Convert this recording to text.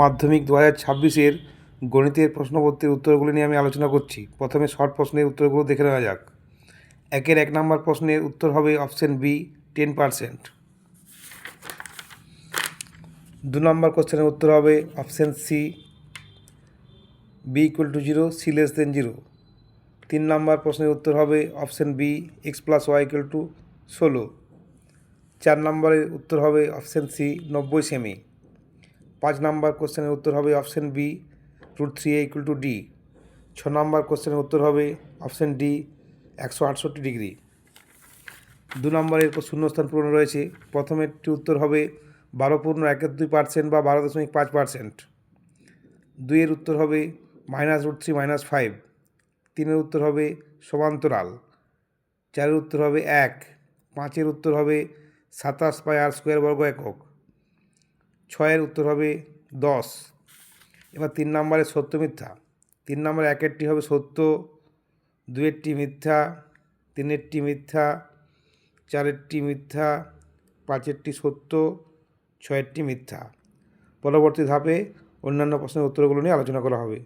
মাধ্যমিক 2026-এর গণিতের প্রশ্নপত্রের উত্তরগুলি নিয়ে আমি আলোচনা করছি। প্রথমে শর্ট প্রশ্নের উত্তরগুলো দেখে নেওয়া যাক। 1 নম্বর প্রশ্নের উত্তর হবে অপশন বি 10%। 2 নম্বর কোশ্চেনের উত্তর হবে অপশন সি বি = 0, সি <0। 3 নম্বর প্রশ্নের উত্তর হবে অপশন বি x+y = 16। 4 নম্বরের উত্তর হবে অপশন সি 90 সেমি। 5 নম্বর কোশ্চেনের উত্তর হবে অপশন বি √3a = d। 6 নম্বর কোশ্চেনের উত্তর হবে অপশন ডি 168 ডিগ্রি। 2 নম্বরের শূন্যস্থান পূরণ রয়েছে। প্রথমেরটি উত্তর হবে 12.12% বা 12.5%। 2-এর উত্তর হবে -√3 - 5। 3-এর উত্তর হবে সমান্তরাল। 4-এর উত্তর হবে 1। 5-এর উত্তর হবে 27/r² বর্গ একক। 6-এর উত্তর হবে 10। এবার 3 নম্বরের সত্য মিথ্যা। 3 নম্বরে 1-এরটি হবে সত্য, 2-এরটি মিথ্যা, 3-এরটি মিথ্যা, 4-এরটি মিথ্যা, 5-এরটি সত্য, 6-এরটি মিথ্যা। পরবর্তী ধাপে অন্যান্য প্রশ্নের উত্তরগুলো নিয়ে আলোচনা করা হবে।